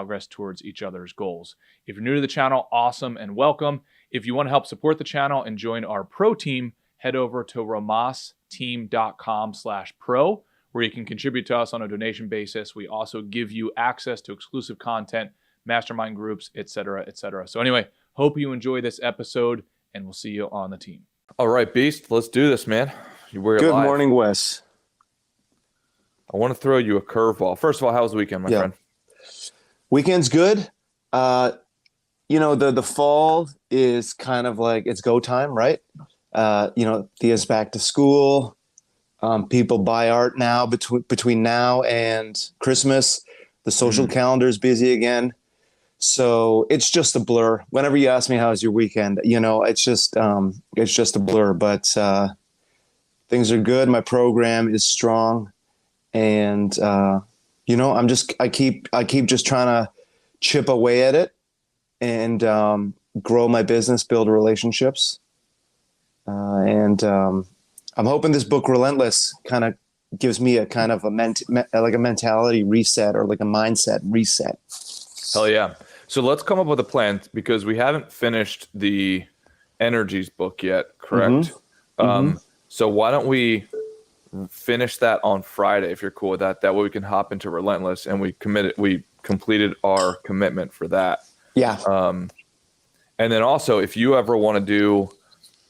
progress towards each other's goals. If you're new to the channel, awesome and welcome. If you want to help support the channel and join our pro team, head over to rhomasteam.com/pro, where you can contribute to us on a donation basis. We also give you access to exclusive content, mastermind groups, etc., etc. So anyway, hope you enjoy this episode, and we'll see you on the team. All right, Beast, let's do this, man. Good morning, Wes. I want to throw you a curveball. First of all, how was the weekend, my friend? Weekend's good. The fall is kind of like it's go time, right? Thea's back to school. People buy art now between now and Christmas. The social calendar is busy again. So it's just a blur. Whenever you ask me how's your weekend, it's just a blur. But things are good. My program is strong, and I keep just trying to chip away at it and grow my business, build relationships, and I'm hoping this book, Relentless, kind of gives me a kind of a mentality reset or like a mindset reset. Hell yeah. So let's come up with a plan, because we haven't finished the Energies book yet, correct? So why don't we finish that on Friday, if you're cool with that? That way we can hop into Relentless, and we completed our commitment for that. Yeah. And then also, if you ever want to do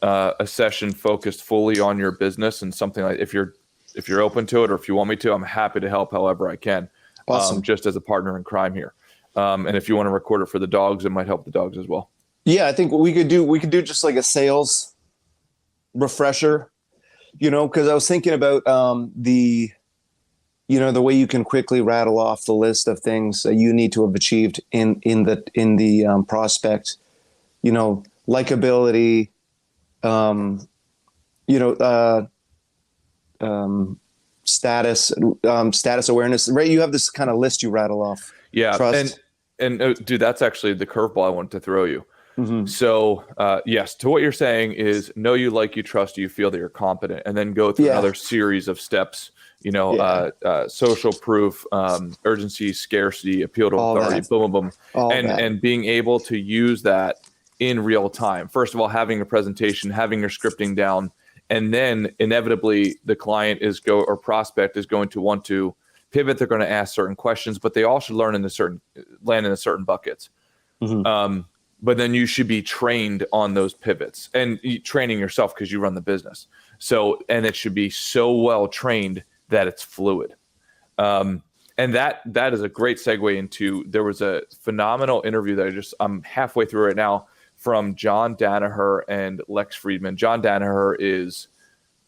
a session focused fully on your business and something like, if you're open to it, or if you want me to, I'm happy to help however I can. Awesome. Just as a partner in crime here. And if you want to record it for the dogs, it might help the dogs as well. Yeah, I think what we could do just like a sales refresher, because I was thinking about the way you can quickly rattle off the list of things that you need to have achieved in the prospect, likability, status awareness, right? You have this kind of list you rattle off. Yeah. Trust. And dude, that's actually the curveball I wanted to throw you. So yes, to what you're saying is know you, like you, trust you, feel that you're competent, and then go through another series of steps, social proof, urgency, scarcity, appeal to authority, boom, boom, boom. And being able to use that in real time. First of all, having a presentation, having your scripting down, and then inevitably the client or prospect is going to want to pivot. They're going to ask certain questions, but they all should land in certain buckets. But then you should be trained on those pivots, and training yourself because you run the business. And it should be so well trained that it's fluid. And that is a great segue into, there was a phenomenal interview that I'm halfway through right now, from John Danaher and Lex Friedman. John Danaher is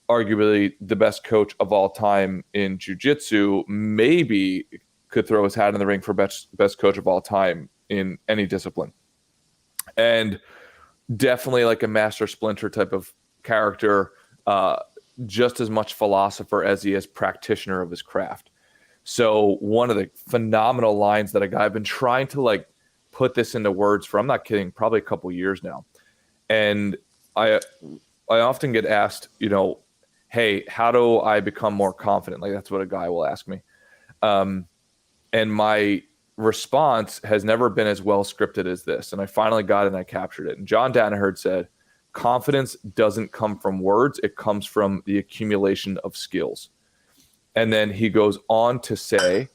arguably the best coach of all time in jiu-jitsu, maybe could throw his hat in the ring for best coach of all time in any discipline. And definitely like a master splinter type of character, just as much philosopher as he is practitioner of his craft. So one of the phenomenal lines that I've been trying to put this into words for, I'm not kidding, probably a couple years now. And I often get asked, hey, how do I become more confident? That's what a guy will ask me. And my response has never been as well scripted as this. And I finally got it and I captured it. And John Danaher said, confidence doesn't come from words. It comes from the accumulation of skills. And then he goes on to say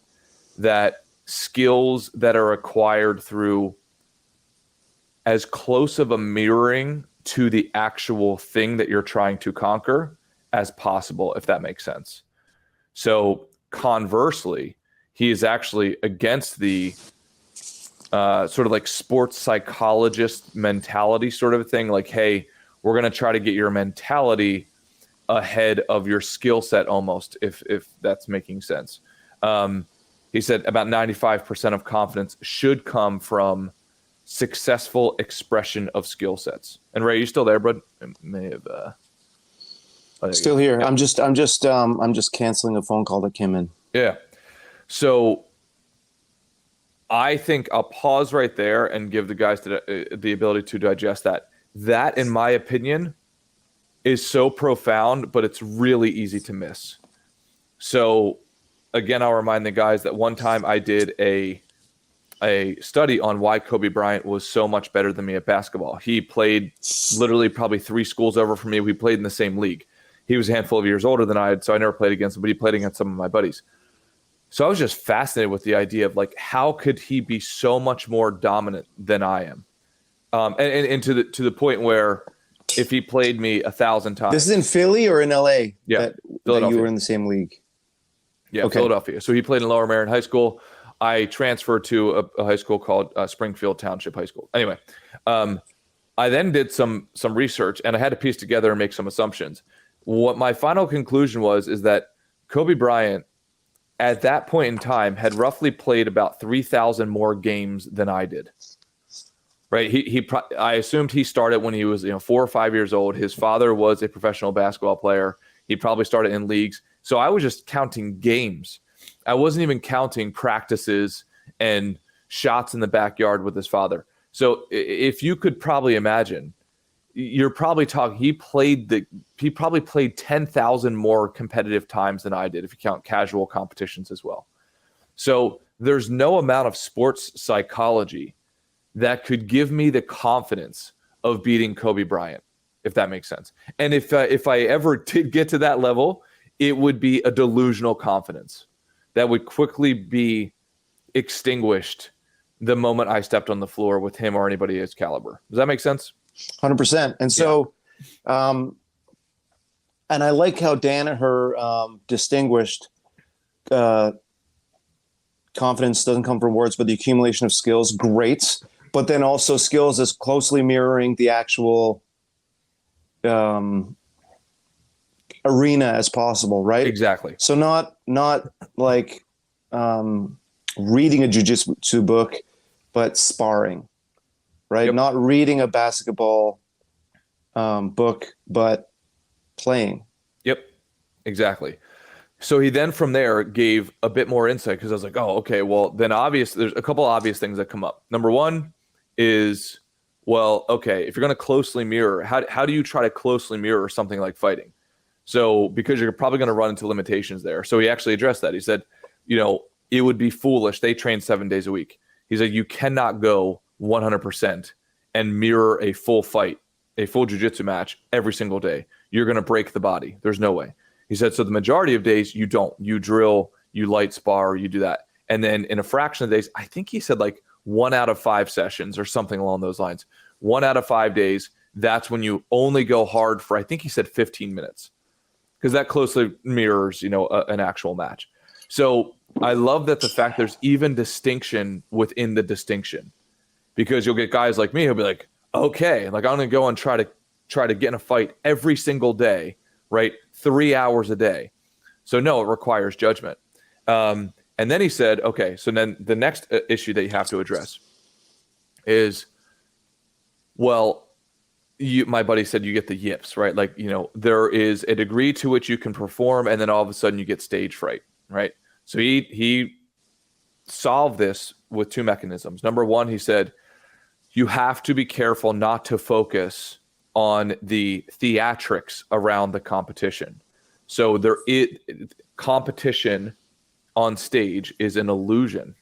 that skills that are acquired through as close of a mirroring to the actual thing that you're trying to conquer as possible, if that makes sense. So conversely, he is actually against the sort of like sports psychologist mentality sort of thing. Like, hey, we're going to try to get your mentality ahead of your skill set almost, if that's making sense. He said about 95% of confidence should come from successful expression of skill sets. And Ray, you still there, bud? I may have still here. Yeah. I'm just canceling a phone call that came in. Yeah. So I think I'll pause right there and give the guys the ability to digest that. That, in my opinion, is so profound, but it's really easy to miss. So again, I'll remind the guys that one time I did a a study on why Kobe Bryant was so much better than me at basketball. He played literally probably 3 schools over from me. We played in the same league. He was a handful of years older than I had, so I never played against him, but he played against some of my buddies. So I was just fascinated with the idea of like, how could he be so much more dominant than I am? And to the point where if he played me 1,000 times. This is in Philly or in LA? Yeah, that you were in the same league. Yeah, okay. Philadelphia. So he played in Lower Merion High School. I transferred to a high school called Springfield Township High School. Anyway, I then did some research, and I had to piece together and make some assumptions. What my final conclusion is that Kobe Bryant, at that point in time, had roughly played about 3,000 more games than I did. Right? I assumed he started when he was 4 or 5 years old. His father was a professional basketball player. He probably started in leagues. So I was just counting games. I wasn't even counting practices and shots in the backyard with his father. So if you could probably imagine, you're probably talking, he probably played 10,000 more competitive times than I did, if you count casual competitions as well. So there's no amount of sports psychology that could give me the confidence of beating Kobe Bryant, if that makes sense. And if I ever did get to that level, it would be a delusional confidence that would quickly be extinguished the moment I stepped on the floor with him or anybody his caliber. Does that make sense? 100%. And so, and I like how Danaher distinguished confidence doesn't come from words, but the accumulation of skills, great. But then also skills as closely mirroring the actual arena as possible, right? Exactly. So not like reading a jiu-jitsu book, but sparring, right? Yep. Not reading a basketball book, but playing. Yep, exactly. So he then from there gave a bit more insight, because I was like, oh, okay, well, then there's a couple obvious things that come up. Number one is, well, okay, if you're going to closely mirror, how do you try to closely mirror something like fighting? So because you're probably going to run into limitations there. So he actually addressed that. He said, it would be foolish. They train 7 days a week. He said, you cannot go 100% and mirror a full fight, a full jiu-jitsu match every single day. You're going to break the body. There's no way. He said, so the majority of days you don't. You drill, you light spar, you do that. And then in a fraction of days, I think he said like 1 out of 5 sessions or something along those lines. 1 out of 5 days, that's when you only go hard for, I think he said 15 minutes. Because that closely mirrors, an actual match. So I love that the fact there's even distinction within the distinction. Because you'll get guys like me who'll be like, okay, like I'm going to go and try to get in a fight every single day, right? 3 hours a day. So no, it requires judgment. And then he said, okay, so then the next issue that you have to address is, well, my buddy said you get the yips, right? Like, there is a degree to which you can perform, and then all of a sudden you get stage fright, right? So he solved this with 2 mechanisms. Number one, he said, you have to be careful not to focus on the theatrics around the competition. So competition on stage is an illusion.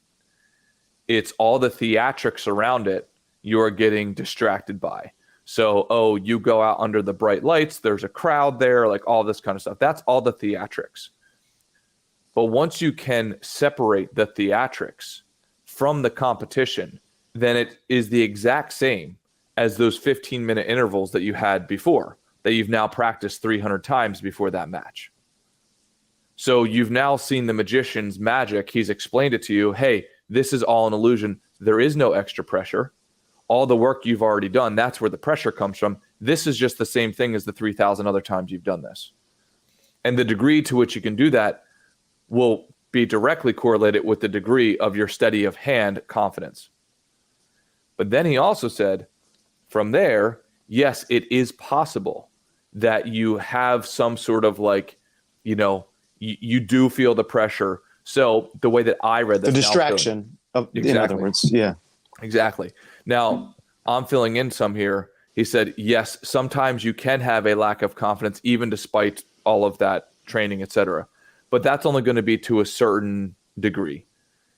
It's all the theatrics around it you're getting distracted by. So, you go out under the bright lights, there's a crowd there, like all this kind of stuff. That's all the theatrics. But once you can separate the theatrics from the competition, then it is the exact same as those 15-minute intervals that you had before, that you've now practiced 300 times before that match. So you've now seen the magician's magic. He's explained it to you. Hey, this is all an illusion. There is no extra pressure. All the work you've already done, that's where the pressure comes from. This is just the same thing as the 3,000 other times you've done this. And the degree to which you can do that will be directly correlated with the degree of your steady of hand confidence. But then he also said, from there, yes, it is possible that you have some sort of like, you do feel the pressure. So the way that I read this, the distraction in other words, yeah. Exactly. Now, I'm filling in some here. He said, yes, sometimes you can have a lack of confidence, even despite all of that training, et cetera. But that's only going to be to a certain degree.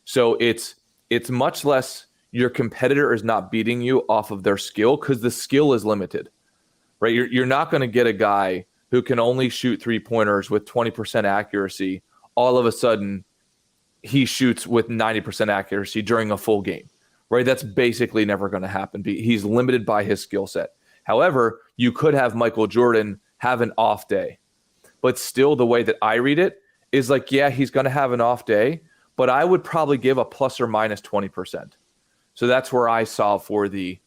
So it's it's much less your competitor is not beating you off of their skill, because the skill is limited, right? You're not going to get a guy who can only shoot 3-pointers with 20% accuracy. All of a sudden, he shoots with 90% accuracy during a full game, right? That's basically never going to happen. He's limited by his skill set. However, you could have Michael Jordan have an off day, but still the way that I read it is like, yeah, he's going to have an off day, but I would probably give a plus or minus 20%. So that's where I solve for the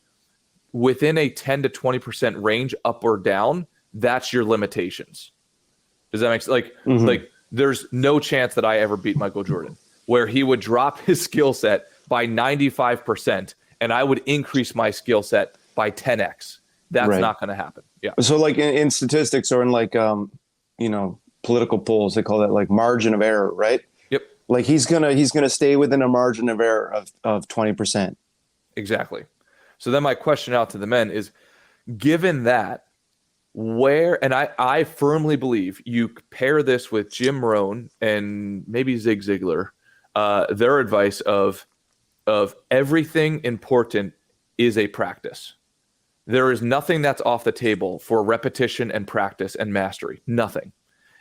within a 10 to 20% range, up or down. That's your limitations. Does that make sense? Like there's no chance that I ever beat Michael Jordan, where he would drop his skill set by 95% and I would increase my skill set by 10x. That's not going to happen. Yeah. So like in statistics or in like, political polls, they call that like margin of error, right? Yep. Like he's gonna stay within a margin of error of 20%. Exactly. So then my question out to the men is, given that, and I firmly believe you pair this with Jim Rohn and maybe Zig Ziglar, their advice of everything important is a practice. There is nothing that's off the table for repetition and practice and mastery. Nothing.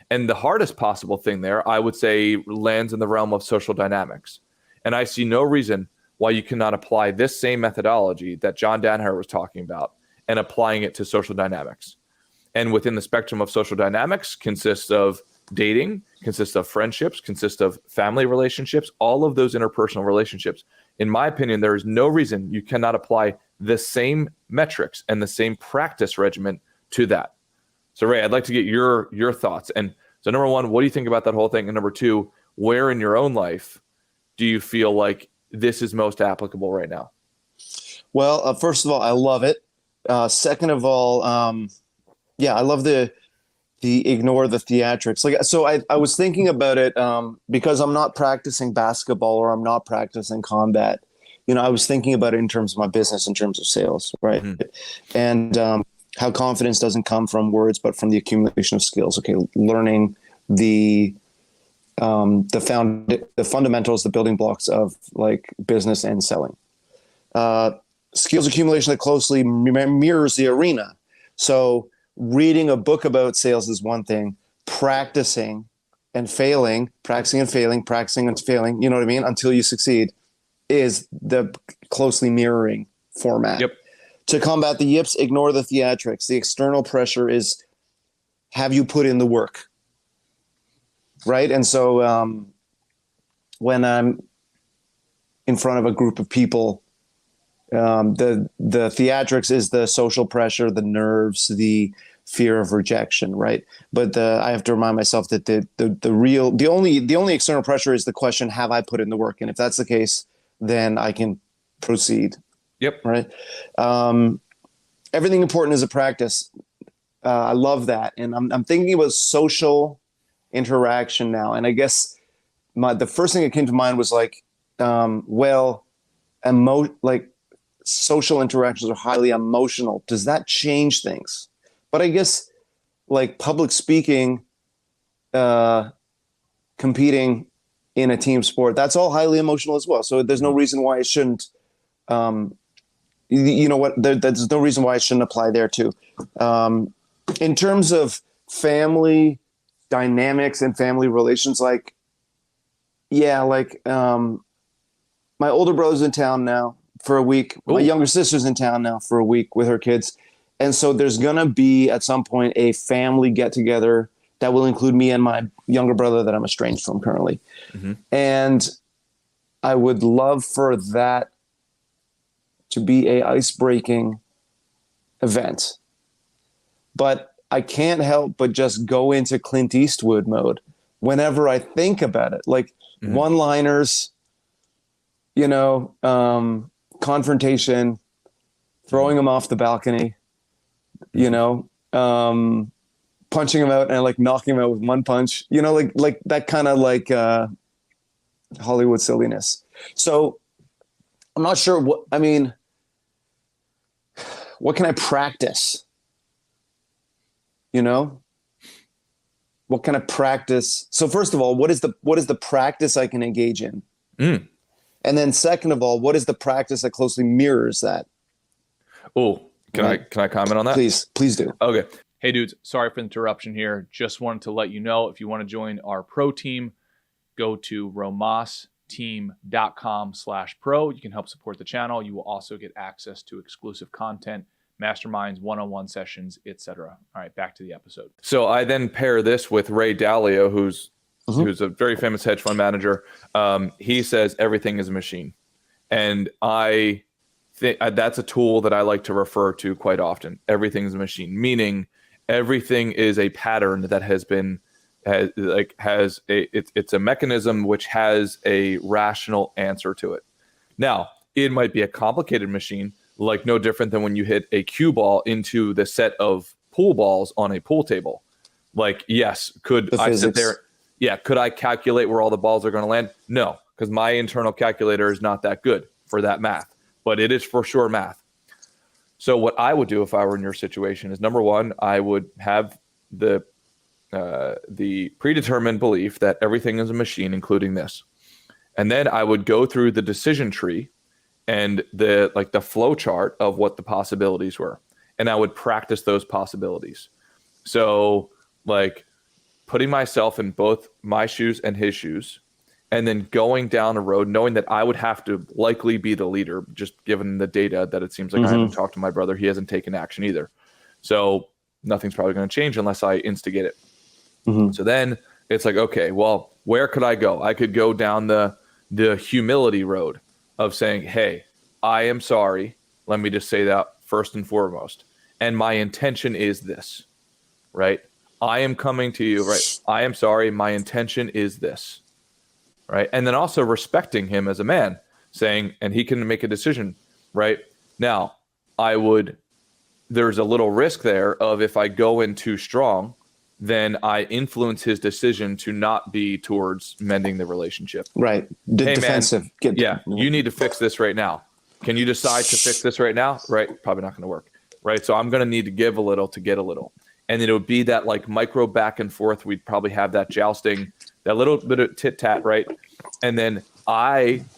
And the hardest possible thing there, I would say, lands in the realm of social dynamics. And I see no reason why you cannot apply this same methodology that John Danaher was talking about and applying it to social dynamics. And within the spectrum of social dynamics consists of dating, consists of friendships, consists of family relationships, all of those interpersonal relationships. In my opinion, there is no reason you cannot apply the same metrics and the same practice regimen to that. So Ray, I'd like to get your thoughts. And so number one, what do you think about that whole thing? And number two, where in your own life do you feel like this is most applicable right now? Well, first of all, I love it. Second of all, I love the ignore the theatrics. Like, so I was thinking about it because I'm not practicing basketball or I'm not practicing combat. I was thinking about it in terms of my business, in terms of sales, right? Mm-hmm. And how confidence doesn't come from words, but from the accumulation of skills. Okay, learning the fundamentals, the building blocks of like business and selling. Skills accumulation that closely mirrors the arena. So reading a book about sales is one thing. Practicing and failing, you know what I mean? Until you succeed is the closely mirroring format. Yep. To combat the yips, ignore the theatrics. The external pressure is, have you put in the work? Right? And so when I'm in front of a group of people, the theatrics is the social pressure, the nerves, the fear of rejection, right? But I have to remind myself that the only external pressure is the question, have I put in the work? And if that's the case, then I can proceed. Yep. Right. Everything important is a practice. I love that. And I'm thinking about social interaction now. And I guess the first thing that came to mind was like, social interactions are highly emotional. Does that change things? But I guess like public speaking, competing in a team sport, that's all highly emotional as well. So there's no reason why it shouldn't, there's no reason why it shouldn't apply there too. In terms of family dynamics and family relations, my older brother's in town now for a week. Ooh. My younger sister's in town now for a week with her kids. And so there's going to be at some point a family get together that will include me and my younger brother that I'm estranged from currently. Mm-hmm. And I would love for that to be a ice-breaking event. But I can't help but just go into Clint Eastwood mode whenever I think about it. Like mm-hmm. one-liners, confrontation, throwing him off the balcony, punching him out and like knocking him out with one punch, like that kind of like Hollywood silliness. So I'm not sure what can I practice? What kind of practice? So first of all, what is the practice I can engage in? And then second of all, what is the practice that closely mirrors that? Oh, can I comment on that? Please do. Okay. Hey dudes, sorry for the interruption here. Just wanted to let you know, if you want to join our pro team, go to romasteam.com/pro. You can help support the channel. You will also get access to exclusive content, masterminds, one-on-one sessions, etc. All right, back to the episode. So I then pair this with Ray Dalio, who's a very famous hedge fund manager. He says everything is a machine. And I think that's a tool that I like to refer to quite often. Everything is a machine, meaning everything is a pattern that it's a mechanism which has a rational answer to it. Now, it might be a complicated machine, like no different than when you hit a cue ball into the set of pool balls on a pool table. Like, yes, could I sit there? Yeah, could I calculate where all the balls are going to land? No, because my internal calculator is not that good for that math, but it is for sure math. So what I would do if I were in your situation is, number one, I would have the predetermined belief that everything is a machine, including this. And then I would go through the decision tree and the flow chart of what the possibilities were. And I would practice those possibilities. So like putting myself in both my shoes and his shoes, and then going down a road, knowing that I would have to likely be the leader, just given the data that it seems like I haven't talked to my brother. He hasn't taken action either. So nothing's probably going to change unless I instigate it. So then it's like, okay, well, where could I go? I could go down the humility road of saying, hey, I am sorry. Let me just say that first and foremost. And my intention is this, right? I am coming to you, right? I am sorry. My intention is this. Right. And then also respecting him as a man, saying, and he can make a decision. Right now, there's a little risk there of, if I go in too strong, then I influence his decision to not be towards mending the relationship. Right. Hey, defensive. Man, you need to fix this right now. Can you decide to fix this right now? Right. Probably not going to work. Right. So I'm going to need to give a little to get a little. And it would be that like micro back and forth. We'd probably have that jousting, that little bit of tit tat, right? And then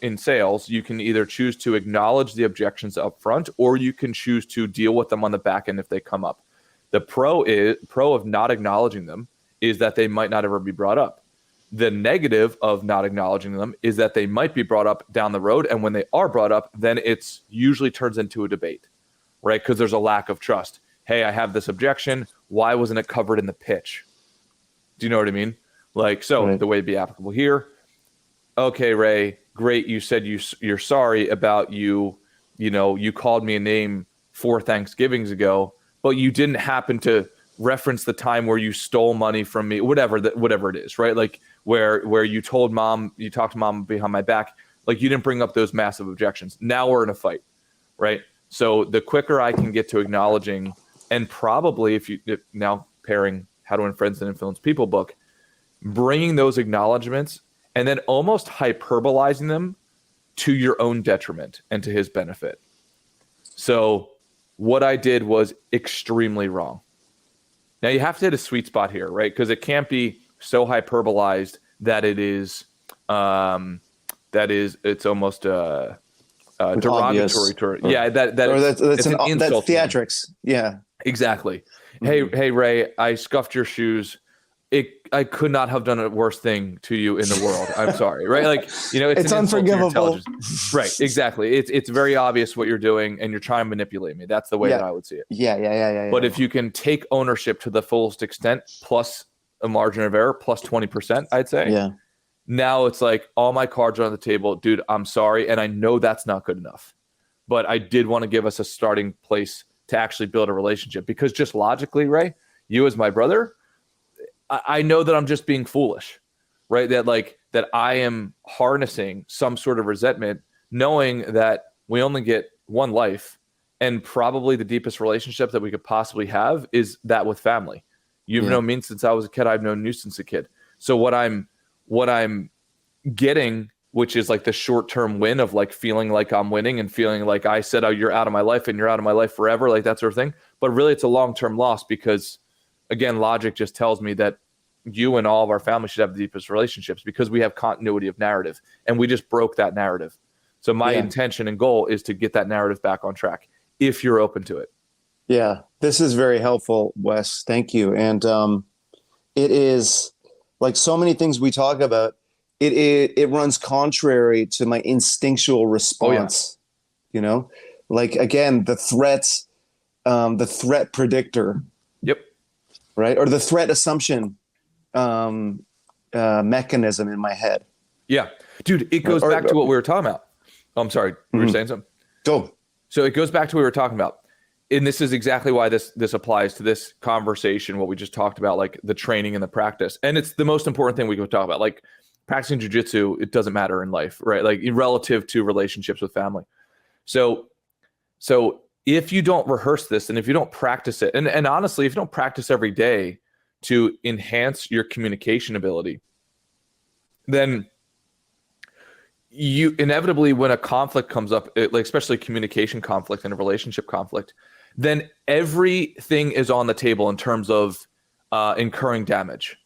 in sales, you can either choose to acknowledge the objections up front, or you can choose to deal with them on the back end if they come up. The pro of not acknowledging them is that they might not ever be brought up. The negative of not acknowledging them is that they might be brought up down the road. And when they are brought up, then it's usually turns into a debate, right? Because there's a lack of trust. Hey, I have this objection. Why wasn't it covered in the pitch? Do you know what I mean? Like, so right. The way it'd be applicable here. Okay, Ray, great. You said you're sorry about you called me a name 4 Thanksgivings ago, but you didn't happen to reference the time where you stole money from me, whatever it is, right? Like where you talked to mom behind my back, like you didn't bring up those massive objections. Now we're in a fight, right? So the quicker I can get to acknowledging, and probably if now pairing How to Win Friends and Influence People book, bringing those acknowledgments and then almost hyperbolizing them to your own detriment and to his benefit. So what I did was extremely wrong. Now you have to hit a sweet spot here, right? Because it can't be so hyperbolized that it's almost derogatory to her. Yeah, that's theatrics. Yeah, exactly. Hey, Ray, I scuffed your shoes. I could not have done a worse thing to you in the world. I'm sorry, right? Like, it's unforgivable. Right, exactly. It's very obvious what you're doing, and you're trying to manipulate me. That's the way that I would see it. Yeah. But if you can take ownership to the fullest extent, plus a margin of error, plus 20%, I'd say. Yeah. Now it's like all my cards are on the table, dude. I'm sorry, and I know that's not good enough, but I did want to give us a starting place to actually build a relationship, because just logically, Ray, you as my brother, I know that I'm just being foolish, right? That I am harnessing some sort of resentment, knowing that we only get one life, and probably the deepest relationship that we could possibly have is that with family. You've known me since I was a kid. I've known you since a kid. So what I'm getting, which is like the short-term win of like feeling like I'm winning and feeling like I said, oh, you're out of my life and you're out of my life forever, like that sort of thing. But really it's a long-term loss, because again, logic just tells me that you and all of our family should have the deepest relationships, because we have continuity of narrative, and we just broke that narrative. So my intention and goal is to get that narrative back on track if you're open to it. Yeah, this is very helpful, Wes. Thank you. And it is like so many things we talk about. It runs contrary to my instinctual response. You know, like again, the threat predictor. Yep. Right, or the threat assumption mechanism in my head. Yeah, dude, it goes back to what we were talking about. Oh, I'm sorry, we were saying something. Go. So it goes back to what we were talking about. And this is exactly why this applies to this conversation, what we just talked about, like the training and the practice. And it's the most important thing we could talk about. Like practicing jujitsu, it doesn't matter in life, right? Like relative to relationships with family. So if you don't rehearse this and if you don't practice it, and honestly, if you don't practice every day to enhance your communication ability, then you inevitably, when a conflict comes up, like especially communication conflict and a relationship conflict, then everything is on the table in terms of incurring damage.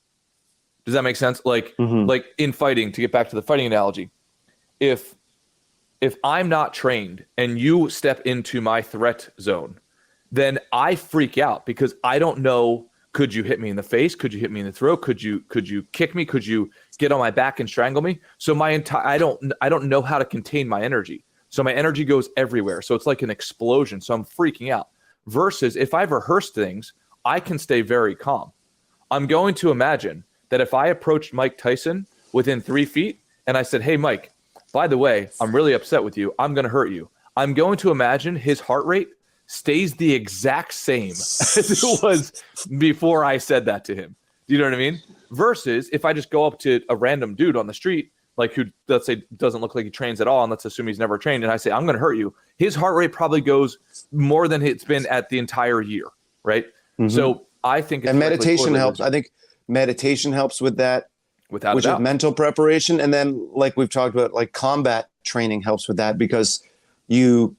Does that make sense? Like, like in fighting, to get back to the fighting analogy, if I'm not trained and you step into my threat zone, then I freak out because I don't know. Could you hit me in the face? Could you hit me in the throat? Could you kick me? Could you get on my back and strangle me? So I don't know how to contain my energy. So my energy goes everywhere. So it's like an explosion. So I'm freaking out. Versus if I've rehearsed things, I can stay very calm. I'm going to imagine that if I approached Mike Tyson within 3 feet and I said, "Hey, Mike, by the way, I'm really upset with you. I'm going to hurt you." I'm going to imagine his heart rate stays the exact same as it was before I said that to him. Do you know what I mean? Versus if I just go up to a random dude on the street, like who, let's say, doesn't look like he trains at all, and let's assume he's never trained, and I say, "I'm going to hurt you," his heart rate probably goes more than it's been at the entire year, right? So I think it's meditation helps. I think meditation helps with that. Without which a doubt. is mental preparation. And then like we've talked about, like combat training helps with that because because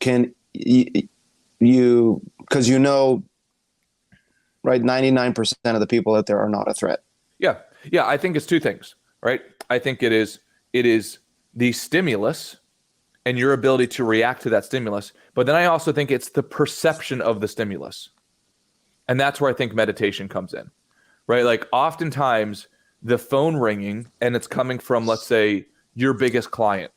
right, 99% of the people out there are not a threat. Yeah. I think it's two things, right? I think it is the stimulus and your ability to react to that stimulus. But then I also think it's the perception of the stimulus. And that's where I think meditation comes in, right? Like oftentimes the phone ringing and it's coming from, let's say, your biggest client,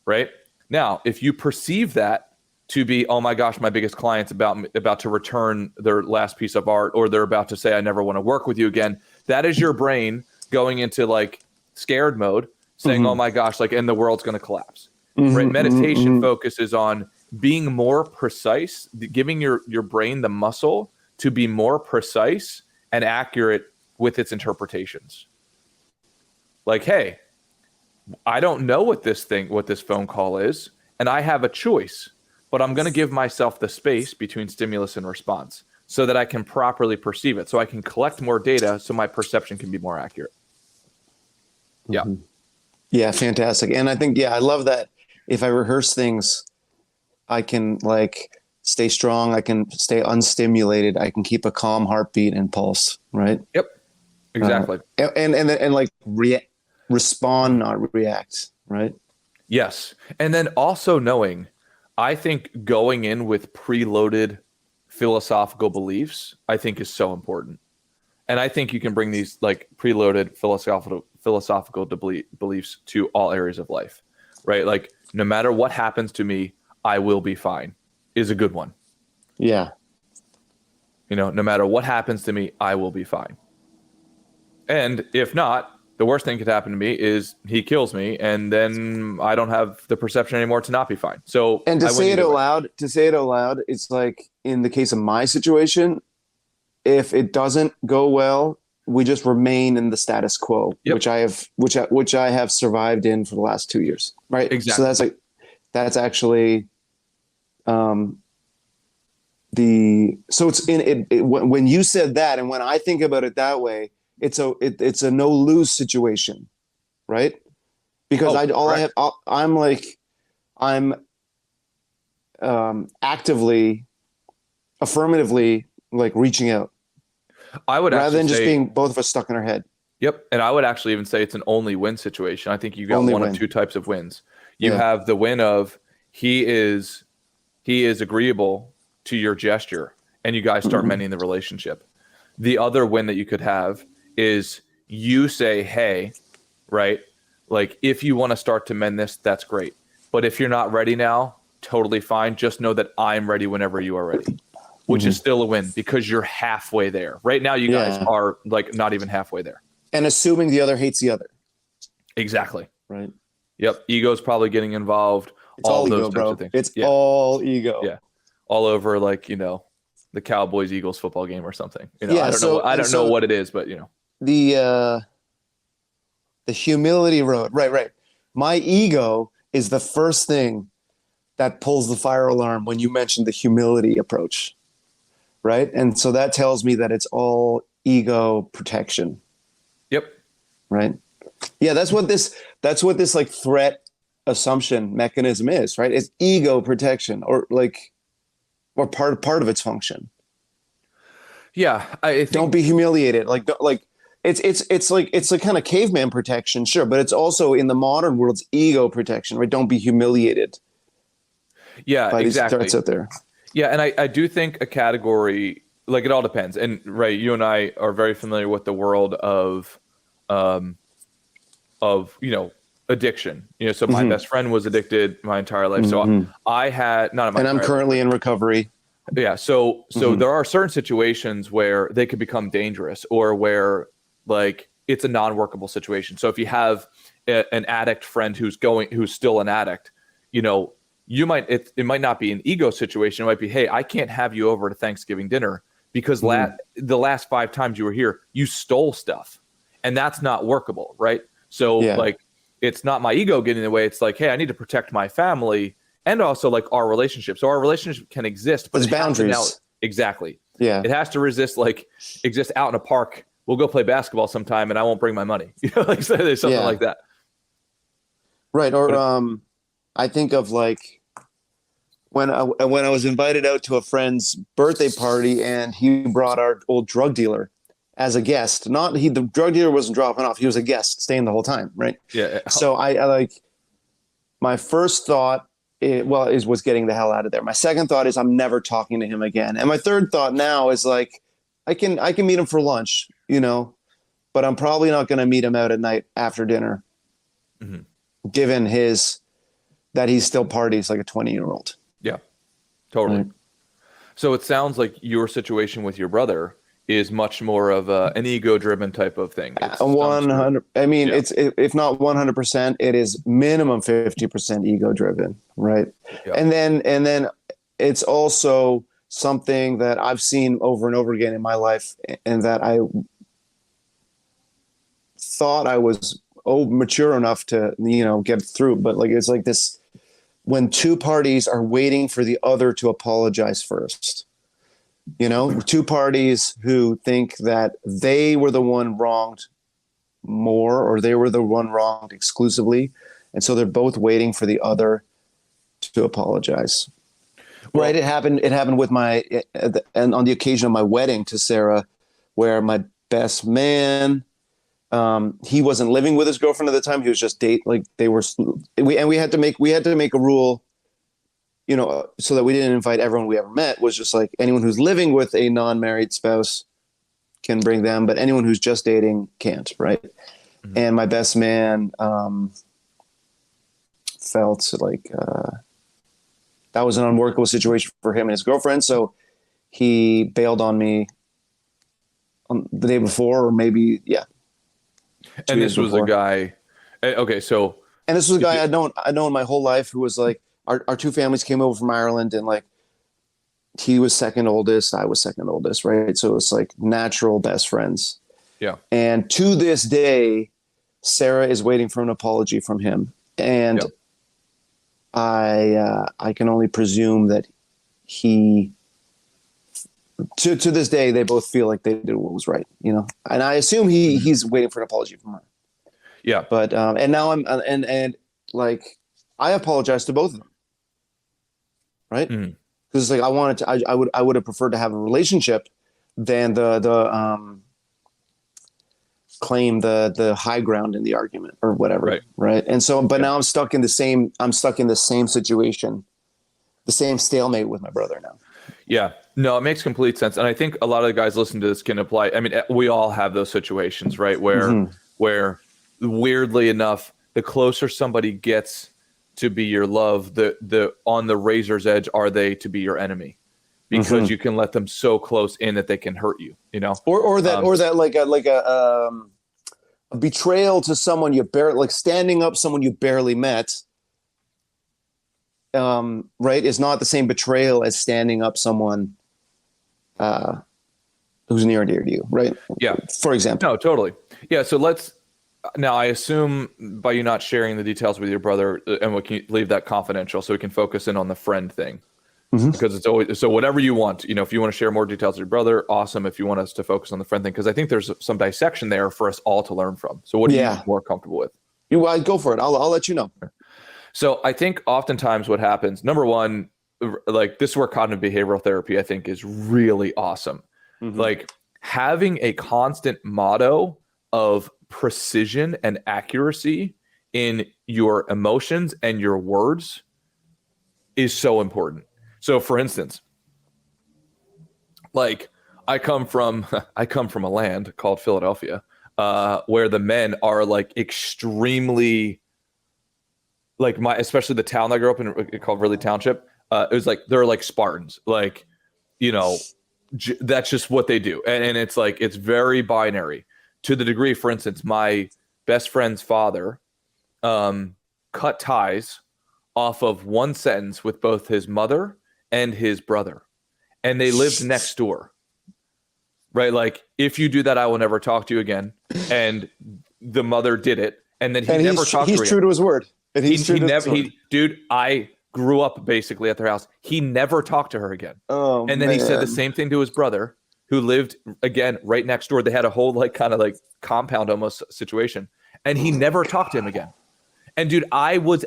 right? Now, if you perceive that to be, "Oh my gosh, my biggest client's about to return their last piece of art," or they're about to say, "I never want to work with you again," that is your brain going into like scared mode, saying, "Oh my gosh, like, and the world's going to collapse." Right? Meditation focuses on being more precise, giving your brain the muscle to be more precise and accurate with its interpretations. Like, hey, I don't know what this phone call is, and I have a choice, but I'm going to give myself the space between stimulus and response so that I can properly perceive it, so I can collect more data so my perception can be more accurate. Yeah. Yeah, fantastic. And I think, I love that if I rehearse things, I can like stay strong, I can stay unstimulated, I can keep a calm heartbeat and pulse, right? Yep. Exactly. And like respond, not react, right? Yes. And then also knowing, I think going in with preloaded philosophical beliefs, I think is so important. And I think you can bring these like preloaded philosophical beliefs to all areas of life, right? Like no matter what happens to me, I will be fine is a good one. Yeah. No matter what happens to me, I will be fine. And if not, the worst thing could happen to me is he kills me, and then I don't have the perception anymore to not be fine. So, and to say it out loud, it's like in the case of my situation, if it doesn't go well, we just remain in the status quo, which I have survived in for the last 2 years. Right. Exactly. So that's actually, so it's when you said that, and when I think about it that way, it's a no lose situation, right? Because I'm actively, affirmatively like reaching out. I would rather than just say, being both of us stuck in our head. Yep. And I would actually even say it's an only win situation. I think you got Only one win. of two types of wins. You have the win of he is agreeable to your gesture and you guys start mending the relationship. The other win that you could have is you say, hey, right? Like if you want to start to mend this, that's great. But if you're not ready now, totally fine. Just know that I'm ready whenever you are ready, which is still a win because you're halfway there. Right now, you guys are like not even halfway there. And assuming the other hates the other. Exactly. Right. Yep. Ego's probably getting involved. It's all those ego, types bro. of things. It's all ego. Yeah. All over, like, the Cowboys Eagles football game or something. I don't know what it is, but the humility road. Right. My ego is the first thing that pulls the fire alarm when you mentioned the humility approach. Right. And so that tells me that it's all ego protection. Yep. Right. Yeah. That's what this like threat assumption mechanism is, right? It's ego protection or part of its function. Yeah. I think, don't be humiliated. It's like kind of caveman protection. Sure. But it's also in the modern world, it's ego protection, right? Don't be humiliated. Yeah, by exactly. These threats out there. Yeah, and I do think a category, like, it all depends. And right, you and I are very familiar with the world of addiction. So my best friend was addicted my entire life. So I had not my and I'm currently in recovery. Yeah, so there are certain situations where they could become dangerous or where like it's a non-workable situation. So if you have an addict friend who's still an addict, you might it might not be an ego situation. It might be, hey, I can't have you over to Thanksgiving dinner because the last 5 times you were here, you stole stuff, and that's not workable, right? So like, it's not my ego getting in the way. It's like, hey, I need to protect my family and also like our relationship. So our relationship can exist, but it's boundaries. Exactly. Yeah. It has to exist out in a park. We'll go play basketball sometime, and I won't bring my money. Like there's something like that. Right. Or I think of like when I was invited out to a friend's birthday party and he brought our old drug dealer as a guest. The drug dealer wasn't dropping off. He was a guest staying the whole time. Right. Yeah. So I like, my first thought was getting the hell out of there. My second thought is I'm never talking to him again. And my third thought now is like, I can meet him for lunch, but I'm probably not going to meet him out at night after dinner, given that he still parties like a 20-year-old. Yeah, totally. Right. So it sounds like your situation with your brother is much more of an ego-driven type of thing. 100. I mean, it's if not 100%, it is minimum 50% ego-driven, right? Yeah. And then it's also something that I've seen over and over again in my life, and that I thought I was mature enough to get through. But like, it's like this: when two parties are waiting for the other to apologize first. Two parties who think that they were the one wronged more, or they were the one wronged exclusively. And so they're both waiting for the other to apologize. Well, right. It happened with and on the occasion of my wedding to Sarah, where my best man, he wasn't living with his girlfriend at the time. He was just we had to make a rule, so that we didn't invite everyone we ever met. Was just like, anyone who's living with a non-married spouse can bring them, but anyone who's just dating can't, right? Mm-hmm. And my best man felt like that was an unworkable situation for him and his girlfriend, so he bailed on me on the day before, or maybe, And this was a guy. Okay, so. And this was a guy I'd known my whole life, who was like, our two families came over from Ireland, and like, he was second oldest, I was second oldest, right? So it was like natural best friends. Yeah. And to this day, Sarah is waiting for an apology from him, and I can only presume that he. To this day, they both feel like they did what was right, and I assume he's waiting for an apology from her. Yeah. But and now I'm and like, I apologize to both of them. Right? Because it's like, I would have preferred to have a relationship than the claim the high ground in the argument or whatever. Right. And so, but now I'm stuck in the same situation, the same stalemate with my brother now. Yeah, no, it makes complete sense. And I think a lot of the guys listening to this can apply. I mean, we all have those situations, right? Where weirdly enough, the closer somebody gets to be your love, the on the razor's edge are they to be your enemy, because you can let them so close in that they can hurt you, or that like a betrayal to someone like standing up someone you barely met. Right, is not the same betrayal as standing up someone who's near and dear to you, right? Yeah. For example. No, totally. Yeah. So now I assume by you not sharing the details with your brother, and we can leave that confidential so we can focus in on the friend thing. Because it's always, so whatever you want, if you want to share more details with your brother, awesome. If you want us to focus on the friend thing, because I think there's some dissection there for us all to learn from. So what are you more comfortable with? Go for it. I'll let you know. So I think oftentimes what happens, number one, like this is where cognitive behavioral therapy, I think, is really awesome. Like having a constant motto of precision and accuracy in your emotions and your words is so important. So for instance, like I come from a land called Philadelphia, where the men are like extremely, like especially the town I grew up in, called Ridley Township. It was like, they're like Spartans, like, that's just what they do. And it's like, it's very binary to the degree, for instance, my best friend's father cut ties off of one sentence with both his mother and his brother. And they lived next door, right? Like, if you do that, I will never talk to you again. And the mother did it. And then he never talked to her. He's true to his word. Dude, I grew up basically at their house. He never talked to her again. Oh, and then he said the same thing to his brother, who lived again right next door. They had a whole like kind of like compound almost situation, and he never talked to him again. And dude, I was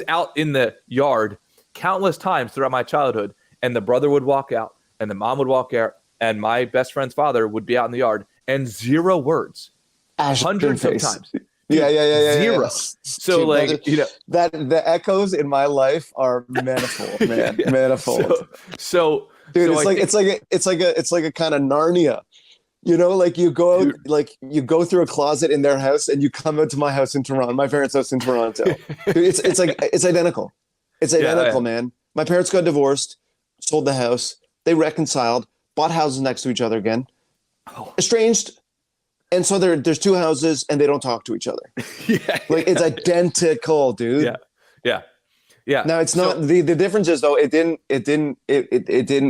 out in the yard countless times throughout my childhood, and the brother would walk out, and the mom would walk out, and my best friend's father would be out in the yard, and zero words, hundreds of times. Dude, zero. Yeah. So dude, like, that the echoes in my life are manifold, man. Manifold. So dude, it's like a kind of Narnia. Like you go out, like you go through a closet in their house and you come out to my house in Toronto, my parents' house in Toronto. Dude, it's identical. It's identical, man. My parents got divorced, sold the house, they reconciled, bought houses next to each other again, estranged. And so there's two houses and they don't talk to each other. It's identical, dude. Yeah. Now it's not the difference is though, it didn't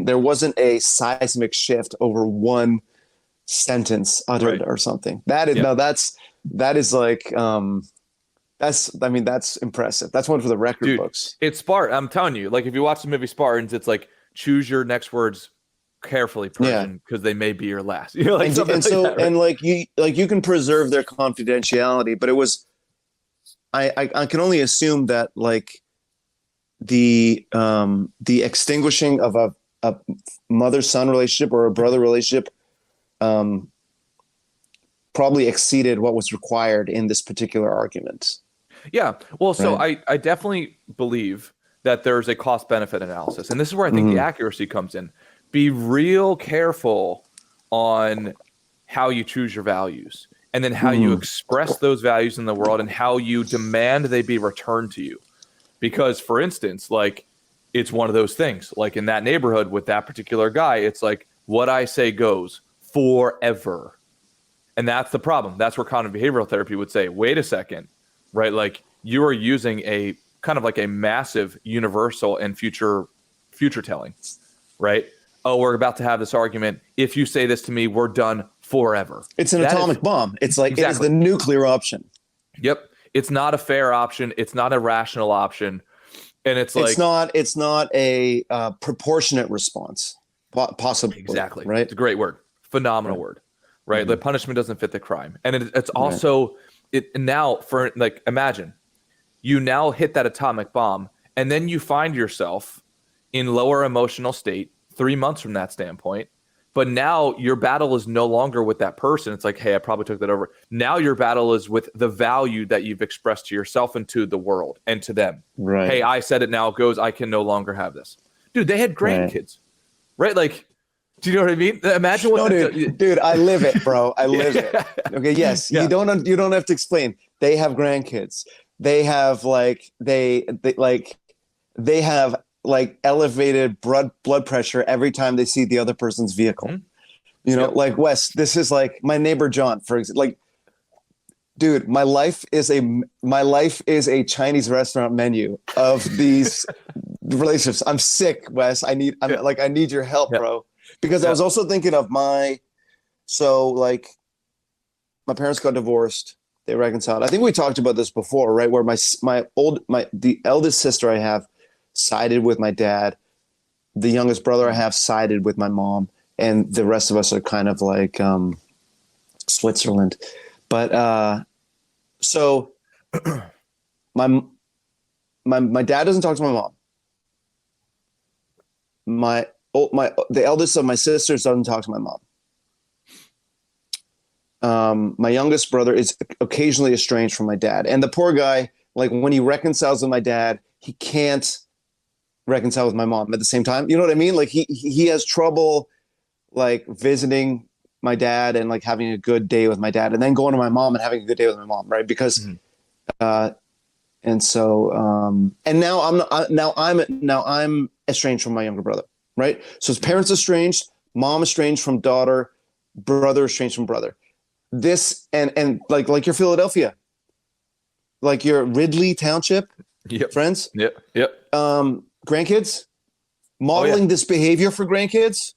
there wasn't a seismic shift over one sentence uttered or something. That is that's impressive. That's one for the record books. It's Spartan. I'm telling you, like if you watch the movie Spartans, it's like choose your next words carefully, Persian, because they may be your last. You can preserve their confidentiality, but it was I can only assume that like the extinguishing of a mother-son relationship or a brother relationship probably exceeded what was required in this particular argument. Yeah. Well, so I definitely believe that there's a cost-benefit analysis, and this is where I think the accuracy comes in. Be real careful on how you choose your values, and then how you express those values in the world, and how you demand they be returned to you. Because, for instance, like it's one of those things, like in that neighborhood with that particular guy, it's like what I say goes forever. And that's the problem. That's where cognitive behavioral therapy would say, wait a second, right? Like you are using a kind of like a massive universal and future telling, right? Oh, we're about to have this argument. If you say this to me, we're done forever. It's an atomic bomb. It's like, it is the nuclear option. Yep. It's not a fair option. It's not a rational option. And it's not a proportionate response. Possibly. Exactly. Right. It's a great word. Phenomenal word. Right. The punishment doesn't fit the crime. And it's also now for like, imagine you now hit that atomic bomb and then you find yourself in lower emotional state 3 months from that standpoint, But now your battle is no longer with that person. It's like, hey, I probably took that over. Now your battle is with the value that you've expressed to yourself and to the world and to them. Right. Hey, I said it, now it goes. I can no longer have this. Dude, they had grandkids, right? Like, do you know what I mean? Imagine what. No, dude, I live it, bro. I live it. Okay, yes, you don't have to explain. They have grandkids. They have they have like elevated blood pressure every time they see the other person's vehicle. Mm-hmm. You know, like Wes, this is like my neighbor John, for example. Like, dude, my life is a Chinese restaurant menu of these relationships. I'm sick, Wes. I need your help, bro. Because I was also thinking of my parents got divorced. They reconciled. I think we talked about this before, right? Where the eldest sister I have sided with my dad. The youngest brother I have sided with my mom, and the rest of us are kind of like Switzerland. But so my dad doesn't talk to my mom. The eldest of my sisters doesn't talk to my mom. My youngest brother is occasionally estranged from my dad, and the poor guy, like when he reconciles with my dad, he can't reconcile with my mom at the same time. You know what I mean? Like he has trouble like visiting my dad and like having a good day with my dad, and then going to my mom and having a good day with my mom, right? Because and now I'm estranged from my younger brother, right? So his parents estranged, mom estranged from daughter, brother estranged from brother. This and like your Philadelphia, like your Ridley Township, friends, grandkids, modeling this behavior for grandkids.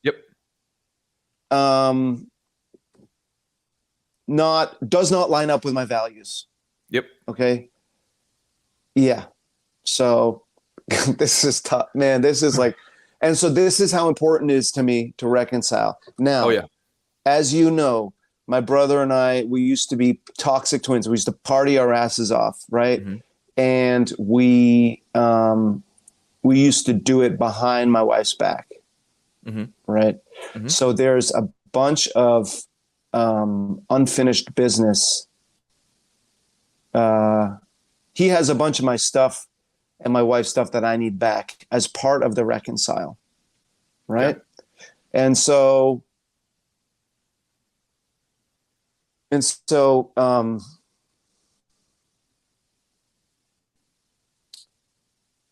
Does not line up with my values. Okay. Yeah. So this is tough, man. This is like, and so this is how important it is to me to reconcile. Now, as you know, my brother and I, we used to be toxic twins. We used to party our asses off, right? Mm-hmm. And we used to do it behind my wife's back, right? Mm-hmm. So there's a bunch of unfinished business. He has a bunch of my stuff and my wife's stuff that I need back as part of the reconcile, right? And so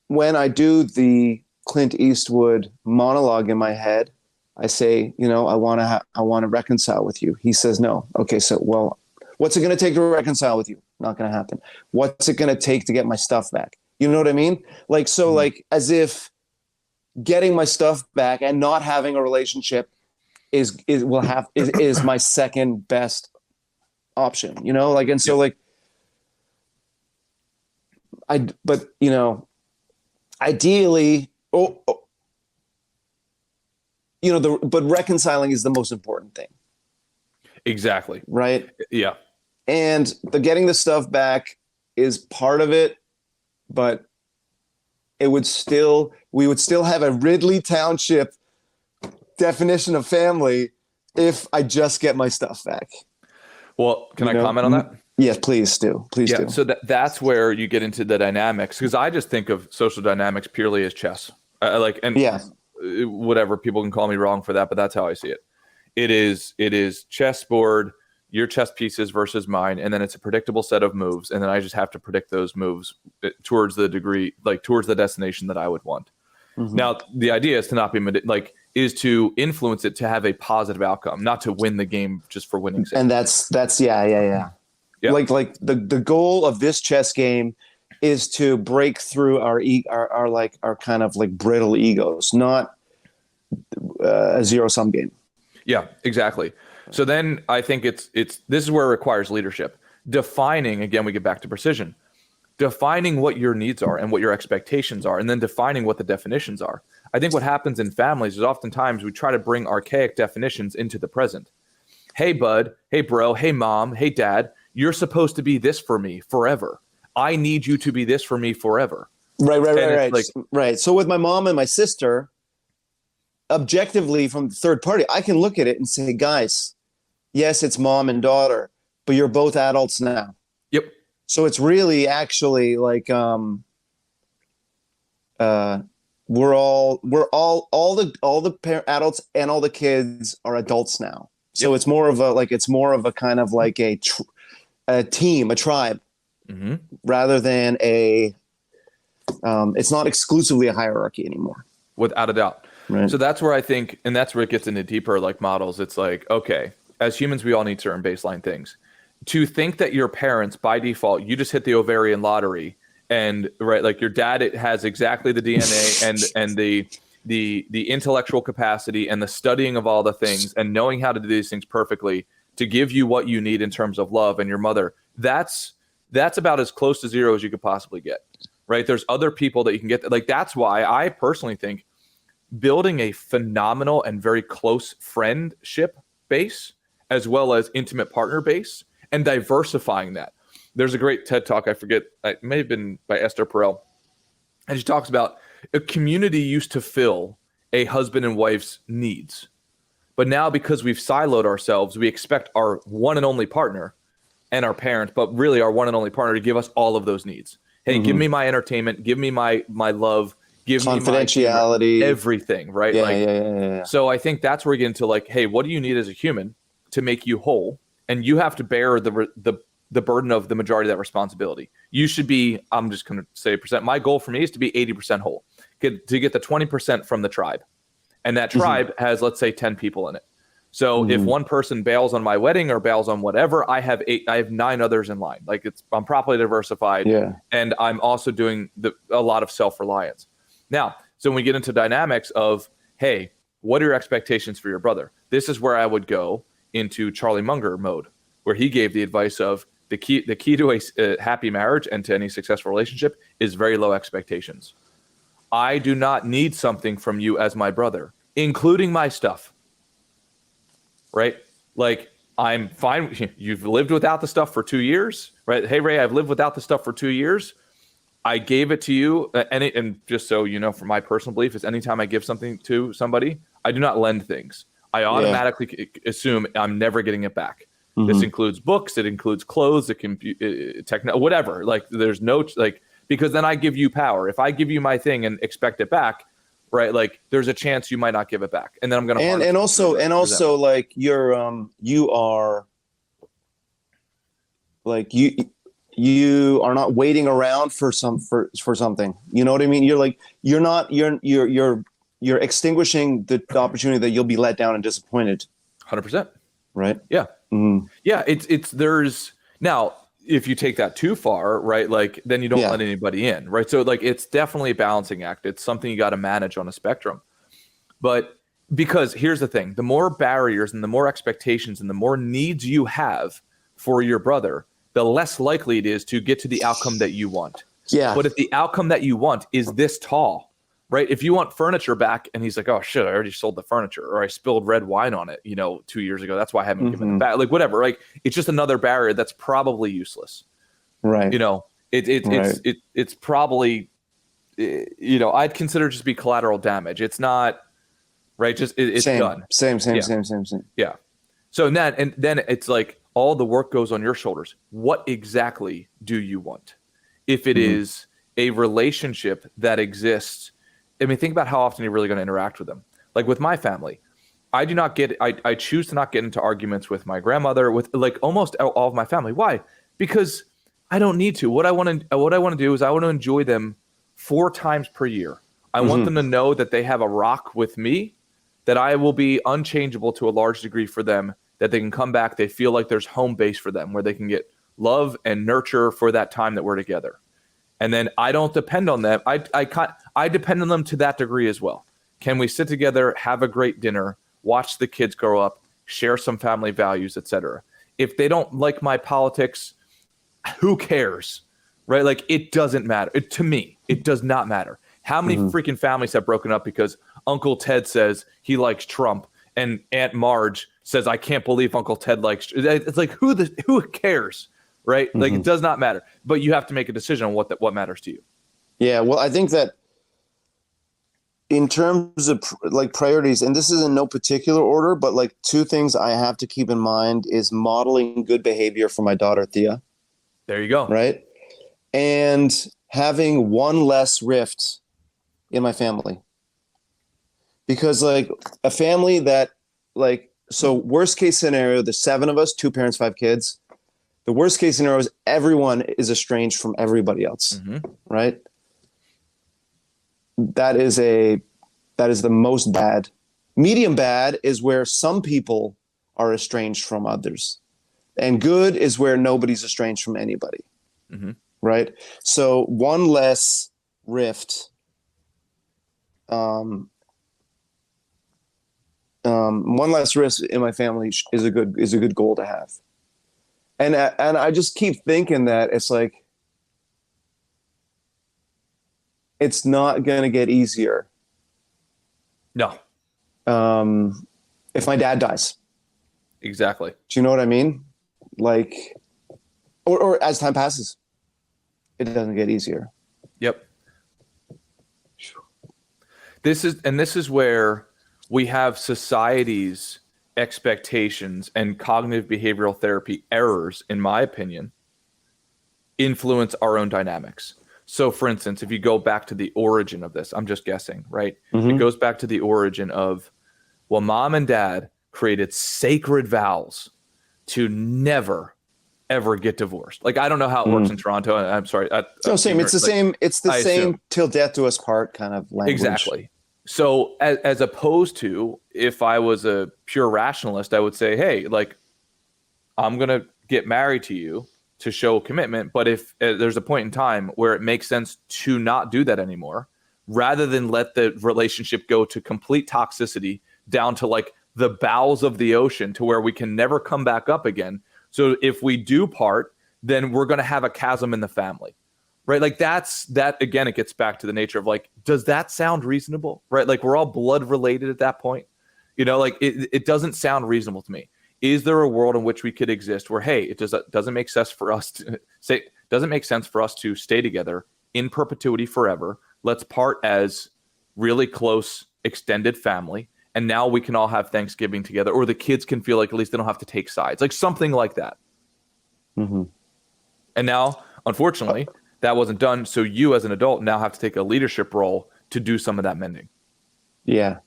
when I do the Clint Eastwood monologue in my head, I say, I want to reconcile with you. He says, no. Okay. So, well, what's it going to take to reconcile with you? Not going to happen. What's it going to take to get my stuff back? You know what I mean? Like, so like as if getting my stuff back and not having a relationship is my second best option, like, and so like, ideally, but reconciling is the most important thing. Exactly. Right. Yeah. And getting the stuff back is part of it, but we would still have a Ridley Township definition of family if I just get my stuff back. Well, can I comment on that? Yes, please do. Please do. So that's where you get into the dynamics, because I just think of social dynamics purely as chess. Whatever, people can call me wrong for that, but that's how I see it. It is chessboard, your chess pieces versus mine, and then it's a predictable set of moves, and then I just have to predict those moves towards the destination that I would want. Mm-hmm. Now, the idea is to not be is to influence it to have a positive outcome, not to win the game just for winning sake. And that's yeah. Like the goal of this chess game is to break through our kind of like brittle egos, not a zero-sum game. Yeah, exactly. So then I think this is where it requires leadership. Defining, again, we get back to precision. Defining what your needs are and what your expectations are, and then defining what the definitions are. I think what happens in families is oftentimes we try to bring archaic definitions into the present. Hey, bud. Hey, bro. Hey, mom. Hey, dad. You're supposed to be this for me forever. I need you to be this for me forever. Right. So with my mom and my sister, objectively from the third party, I can look at it and say, guys, yes, it's mom and daughter, but you're both adults now. Yep. So it's really actually like we're all the adults and all the kids are adults now. So it's more of a kind of like a team, a tribe, rather than it's not exclusively a hierarchy anymore. Without a doubt. Right. So that's where I think, and that's where it gets into deeper like models. It's like, okay, as humans, we all need certain baseline things. To think that your parents, by default, you just hit the ovarian lottery, and right, like your dad, it has exactly the DNA and the intellectual capacity and the studying of all the things and knowing how to do these things perfectly to give you what you need in terms of love, and your mother. That's about as close to zero as you could possibly get. Right? There's other people that you can get. Like that's why I personally think building a phenomenal and very close friendship base, as well as intimate partner base, and diversifying that. There's a great TED Talk, I forget, it may have been by Esther Perel, and she talks about a community used to fill a husband and wife's needs. But now because we've siloed ourselves, we expect our one and only partner and our parent, but really our one and only partner to give us all of those needs. Hey, give me my entertainment, give me my love, give confidentiality, me everything, right? Yeah. So I think that's where we get into like, hey, what do you need as a human to make you whole? And you have to bear the burden of the majority of that responsibility. You should be, I'm just going to say percent. My goal for me is to be 80% whole, to get the 20% from the tribe. And that tribe has, let's say, 10 people in it. So if one person bails on my wedding or bails on whatever, I have 9 others in line. Like I'm properly diversified, and I'm also doing a lot of self-reliance. Now, so when we get into dynamics of, hey, what are your expectations for your brother? This is where I would go into Charlie Munger mode, where he gave the advice of the key to a happy marriage and to any successful relationship is very low expectations. I do not need something from you as my brother, including my stuff. Right? Like, I'm fine. You've lived without the stuff for 2 years, right? Hey, Ray, I've lived without the stuff for 2 years. I gave it to you. And just so you know, from my personal belief is anytime I give something to somebody, I do not lend things. I automatically assume I'm never getting it back. This includes books. It includes clothes. It can be whatever. Like there's no, like, because then I give you power. If I give you my thing and expect it back, right? Like there's a chance you might not give it back, and then I'm gonna and also like you are like you are not waiting around for something. You know what I mean? You're extinguishing the opportunity that you'll be let down and disappointed. 100%. Right? Yeah. Yeah. It's there's now. If you take that too far, right, like then you don't let anybody in, right? So like it's definitely a balancing act. It's something you got to manage on a spectrum. But because here's the thing, the more barriers and the more expectations and the more needs you have for your brother, the less likely it is to get to the outcome that you want. Yeah. But if the outcome that you want is this tall, right? If you want furniture back and he's like, oh shit, I already sold the furniture, or I spilled red wine on it, 2 years ago. That's why I haven't given it back. Like whatever. Like it's just another barrier that's probably useless. Right. It's probably, I'd consider just be collateral damage. It's not right. Just it's done. Same. Yeah. So then it's like all the work goes on your shoulders. What exactly do you want? If it is a relationship that exists, I mean, think about how often you're really going to interact with them. Like with my family, I choose to not get into arguments with my grandmother, with like almost all of my family. Why? Because I don't need to. What I want to do is I want to enjoy them 4 times per year. I want them to know that they have a rock with me, that I will be unchangeable to a large degree for them, that they can come back. They feel like there's home base for them where they can get love and nurture for that time that we're together. And then I don't depend on them. I depend on them to that degree as well. Can we sit together, have a great dinner, watch the kids grow up, share some family values, etc. If they don't like my politics, who cares, right? Like it doesn't matter. To me, it does not matter. How many freaking families have broken up because Uncle Ted says he likes Trump and Aunt Marge says, I can't believe Uncle Ted likes. It's like who cares? Right? Like it does not matter, but you have to make a decision on what matters to you. Yeah. Well, I think that in terms of like priorities, and this is in no particular order, but like two things I have to keep in mind is modeling good behavior for my daughter Thea. There you go. Right. And having one less rift in my family. Because like a family that like, so worst case scenario, the 7 of us, 2 parents, 5 kids. The worst case scenario is everyone is estranged from everybody else. Right. That is the most bad. Medium bad is where some people are estranged from others. And good is where nobody's estranged from anybody. Right. So one less rift. One less risk in my family is a good goal to have. And I just keep thinking that it's like, it's not going to get easier. No. If my dad dies. Exactly. Do you know what I mean? Like, or as time passes, it doesn't get easier. Yep. This is where we have society's expectations and cognitive behavioral therapy errors, in my opinion, influence our own dynamics. So, for instance, if you go back to the origin of this, I'm just guessing, right? It goes back to the origin of, well, mom and dad created sacred vows to never, ever get divorced. Like, I don't know how it works in Toronto. I'm sorry. Same. It's the same. It's the same till death do us part kind of language. Exactly. So as opposed to, if I was a pure rationalist, I would say, hey, like, I'm going to get married to you to show commitment. But if there's a point in time where it makes sense to not do that anymore, rather than let the relationship go to complete toxicity down to like the bowels of the ocean to where we can never come back up again. So if we do part, then we're going to have a chasm in the family. Right. Like that again, it gets back to the nature of like, does that sound reasonable? Right. Like we're all blood related at that point. You know, like it doesn't sound reasonable to me. Is there a world in which we could exist where, hey, it doesn't make sense for us to stay together in perpetuity forever. Let's part as really close extended family. And now we can all have Thanksgiving together, or the kids can feel like at least they don't have to take sides, like something like that. And now, unfortunately, that wasn't done. So you as an adult now have to take a leadership role to do some of that mending. Yeah.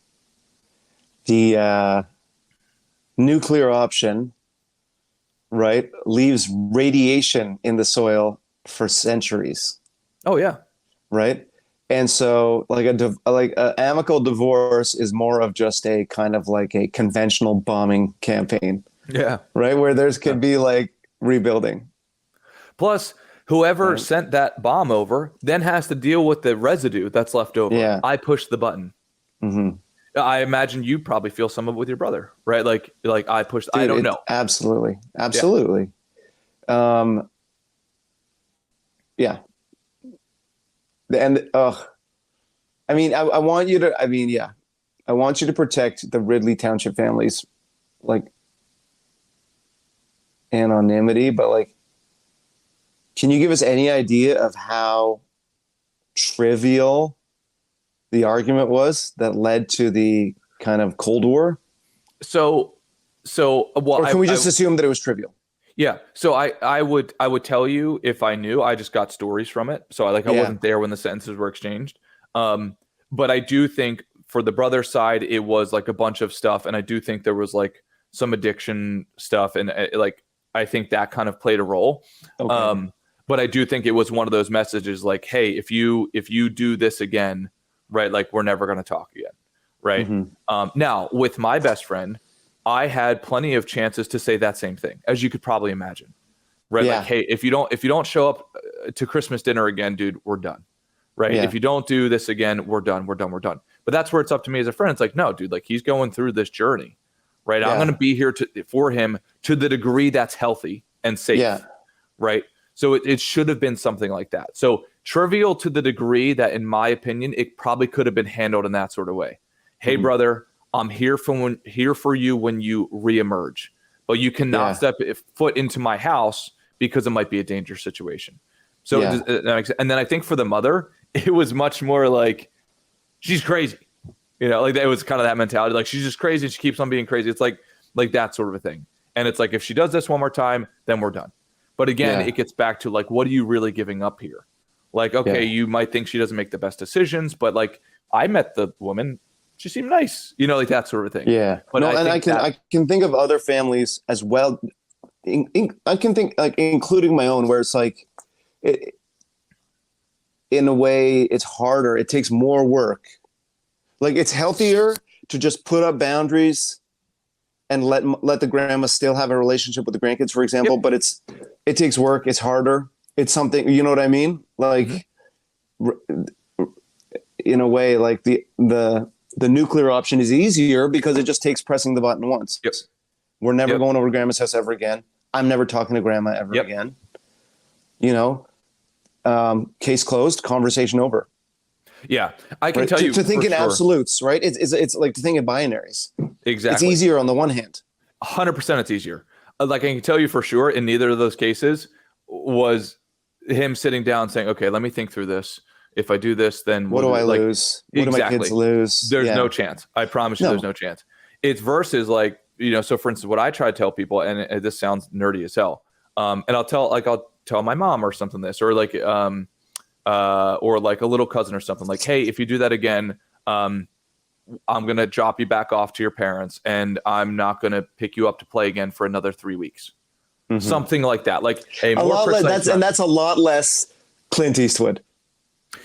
The nuclear option, right, leaves radiation in the soil for centuries. Oh, yeah. Right. And so like a amicable divorce is more of just a kind of like a conventional bombing campaign. Yeah. Right. Where could be like rebuilding. Plus, whoever sent that bomb over then has to deal with the residue that's left over. Yeah. I pushed the button. I imagine you probably feel some of it with your brother, right? Like I pushed. Dude, I don't know. Absolutely. Yeah. And I mean, I want you to. I mean, yeah, I want you to protect the Ridley Township families, like anonymity, but like. Can you give us any idea of how trivial the argument was that led to the kind of Cold War? Well, or can we just assume that it was trivial? Yeah. So I would tell you if I knew. I just got stories from it. So I wasn't there when the sentences were exchanged. But I do think for the brother side, it was like a bunch of stuff, and I do think there was like some addiction stuff, and like I think that kind of played a role. Okay. But I do think it was one of those messages like, hey, if you do this again, right, like we're never going to talk again, right? Now, with my best friend, I had plenty of chances to say that same thing, as you could probably imagine, right? Yeah. Like, hey, if you don't show up to Christmas dinner again, dude, we're done, right? Yeah. If you don't do this again, we're done. But that's where it's up to me as a friend. It's like, no, dude, like he's going through this journey, right? Yeah. I'm going to be here for him to the degree that's healthy and safe, right? So it should have been something like that. So trivial to the degree that, in my opinion, it probably could have been handled in that sort of way. Hey, brother, I'm here for you when you reemerge, but you cannot step foot into my house because it might be a dangerous situation. So, and then I think for the mother, it was much more like, she's crazy. You know, like it was kind of that mentality. Like she's just crazy. She keeps on being crazy. It's like that sort of a thing. And it's like, if she does this one more time, then we're done. But again, it gets back to like, what are you really giving up here? Like, okay, you might think she doesn't make the best decisions, but like I met the woman, she seemed nice, you know, like that sort of thing. Yeah. But I can think of other families as well. I can think like including my own, where it's like, in a way, it's harder. It takes more work. Like it's healthier to just put up boundaries and let the grandma still have a relationship with the grandkids, for example. But it takes work. It's harder. It's something, you know what I mean? Like in a way, like the nuclear option is easier because it just takes pressing the button once. Yep. We're never going over to grandma's house ever again. I'm never talking to grandma ever again. You know, case closed, conversation over. Yeah, I can tell you to think in absolutes, right? It's like to think in binaries. Exactly. It's easier on the one hand. 100% it's easier. Like I can tell you for sure, in neither of those cases was him sitting down saying, okay, let me think through this. If I do this, then what do I lose? What do my kids lose? There's no chance. I promise you there's no chance. It's versus like, you know, so for instance, what I try to tell people, and this sounds nerdy as hell, and I'll tell my mom or something this, or like a little cousin or something, like, hey, if you do that again, I'm going to drop you back off to your parents and I'm not going to pick you up to play again for another 3 weeks. Mm-hmm. Something like that. Like a more precise. That's a lot less Clint Eastwood.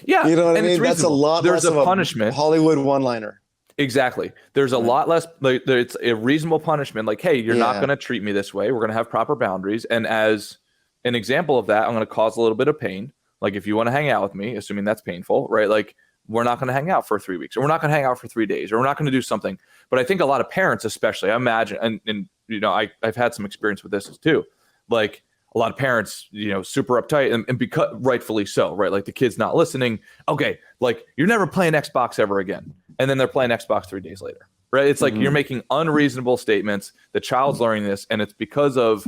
Yeah. You know what I mean? That's a lot less of a punishment. Hollywood one-liner. Exactly. There's a lot less, like it's a reasonable punishment. Like, hey, you're not going to treat me this way. We're going to have proper boundaries. And as an example of that, I'm going to cause a little bit of pain. Like if you want to hang out with me, assuming that's painful, right? Like we're not going to hang out for 3 weeks, or we're not going to hang out for 3 days, or we're not going to do something. But I think a lot of parents, especially, I imagine, and you know, I've had some experience with this too. Like a lot of parents, you know, super uptight and because rightfully so, right? Like the kid's not listening. Okay, like you're never playing Xbox ever again. And then they're playing Xbox 3 days later, right? It's like you're making unreasonable statements. The child's learning this, and it's because of,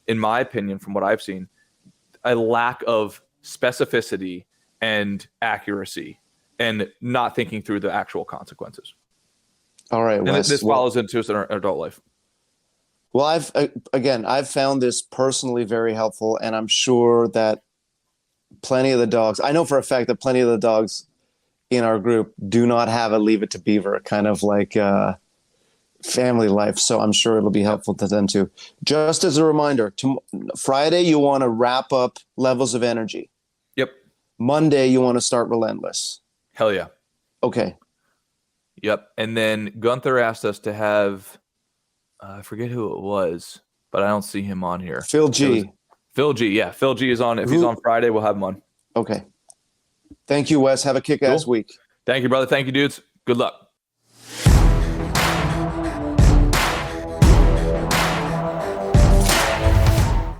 in my opinion, from what I've seen, a lack of specificity and accuracy and not thinking through the actual consequences. All right. And this follows into an adult life. Well, I've found this personally very helpful, and I'm sure that plenty of the dogs, I know for a fact that plenty of the dogs in our group do not have a Leave It to Beaver kind of like family life. So I'm sure it'll be helpful to them too. Just as a reminder, Friday, you want to wrap up Levels of Energy. Yep. Monday, you want to start Relentless. Hell yeah. Okay. Yep. And then Gunther asked us to have, I forget who it was, but I don't see him on here. Phil G. Phil G. Yeah. Phil G is on. If he's on Friday, we'll have him on. Okay. Thank you, Wes. Have a kick-ass week. Thank you, brother. Thank you, dudes. Good luck.